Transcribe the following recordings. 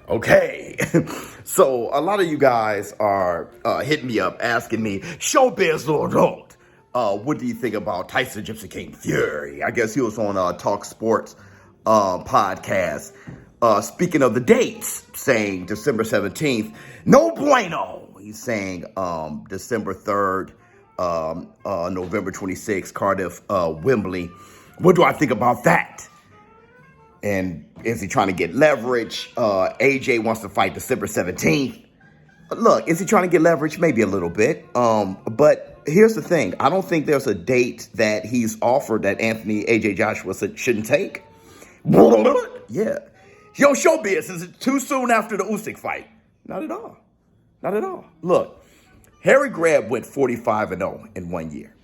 Okay. So a lot of you guys are hitting me up asking me, Showbiz Lord, what do you think about Tyson Gypsy King Fury? I guess he was on Talk Sports podcast. Speaking of the dates, saying December 17th, no bueno. He's saying December 3rd, November 26th, Cardiff, Wembley. What do I think about that? And is he trying to get leverage? AJ wants to fight December 17th. Look, is he trying to get leverage? Maybe a little bit. But here's the thing. I don't think there's a date that he's offered that AJ Joshua shouldn't take. Yeah. Yo, Showbiz, is it too soon after the Usyk fight? Not at all. Not at all. Look, Harry Greb went 45-0 in 1 year.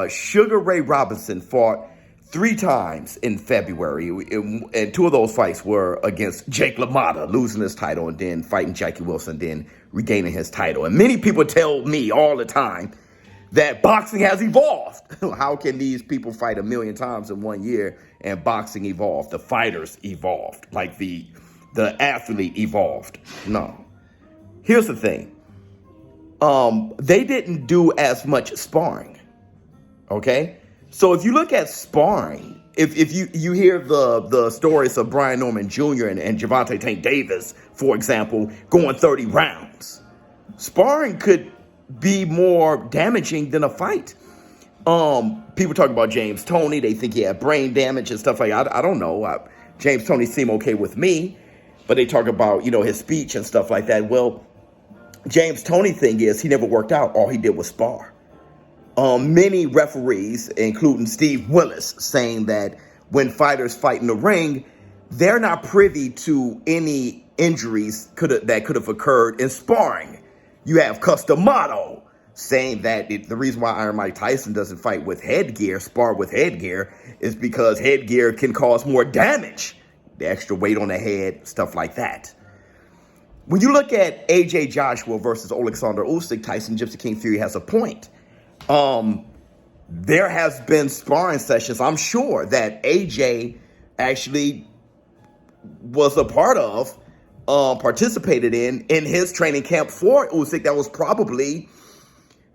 Sugar Ray Robinson fought 3 times in February, and 2 of those fights were against Jake LaMotta, losing his title, and then fighting Jackie Wilson, then regaining his title. And many people tell me all the time that boxing has evolved. How can these people fight 1,000,000 times in 1 year and boxing evolved? The fighters evolved, like the athlete evolved. No. Here's the thing. They didn't do as much sparring, okay? So if you look at sparring, if you hear the stories of Brian Norman Jr. and Gervonta Tank Davis, for example, going 30 rounds, sparring could be more damaging than a fight. People talk about James Toney. They think he had brain damage and stuff like that. I don't know. James Toney seemed okay with me, but they talk about, his speech and stuff like that. Well, James Toney thing is he never worked out. All he did was spar. Many referees, including Steve Willis, saying that when fighters fight in the ring, they're not privy to any injuries that could have occurred in sparring. You have Customato saying that the reason why Iron Mike Tyson doesn't fight with headgear, spar with headgear, is because headgear can cause more damage. The extra weight on the head, stuff like that. When you look at AJ Joshua versus Alexander Usyk, Tyson Gypsy King Fury has a point. There has been sparring sessions, I'm sure, that AJ actually was a part of, participated in his training camp for Usyk that was probably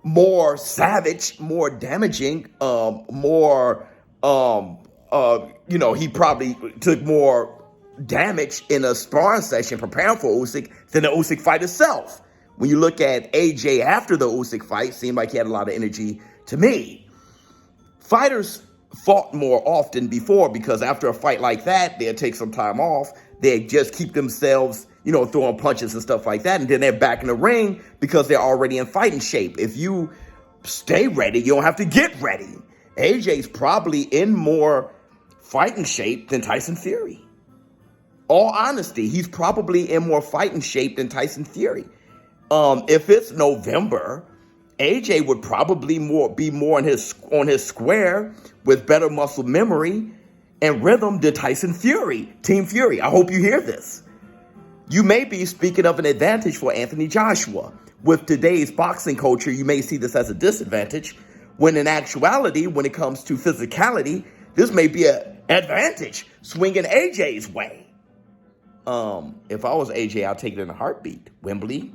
more savage, more damaging, he probably took more damage in a sparring session preparing for Usyk than the Usyk fight itself. When you look at AJ after the Usyk fight, seemed like he had a lot of energy to me. Fighters fought more often before because after a fight like that, they'd take some time off. They'd just keep themselves, throwing punches and stuff like that. And then they're back in the ring because they're already in fighting shape. If you stay ready, you don't have to get ready. AJ's probably in more fighting shape than Tyson Fury. All honesty, he's probably in more fighting shape than Tyson Fury. If it's November, AJ would probably be more on his square with better muscle memory and rhythm than Tyson Fury, Team Fury. I hope you hear this. You may be speaking of an advantage for Anthony Joshua. With today's boxing culture, you may see this as a disadvantage, when in actuality, when it comes to physicality, this may be an advantage, swinging AJ's way. If I was AJ, I'd take it in a heartbeat. Wembley,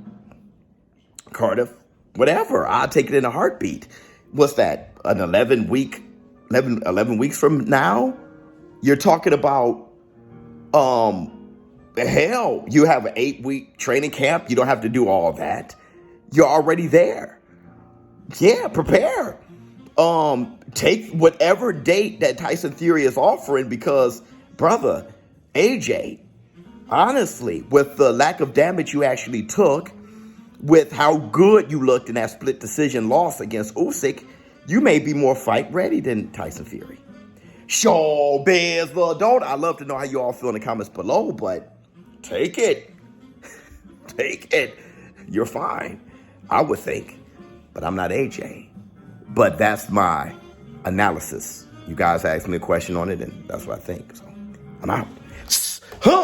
Cardiff, whatever. I'll take it in a heartbeat. What's that? An 11 weeks from now? You're talking about, hell, you have an 8-week training camp. You don't have to do all that. You're already there. Yeah, prepare. Take whatever date that Tyson Fury is offering because, brother, AJ, honestly, with the lack of damage you actually took, with how good you looked in that split decision loss against Usyk, you may be more fight ready than Tyson Fury. Showbiz, Lord, I'd love to know how you all feel in the comments below, but take it. Take it. You're fine, I would think, but I'm not AJ. But that's my analysis. You guys asked me a question on it, and that's what I think. So I'm out. Huh?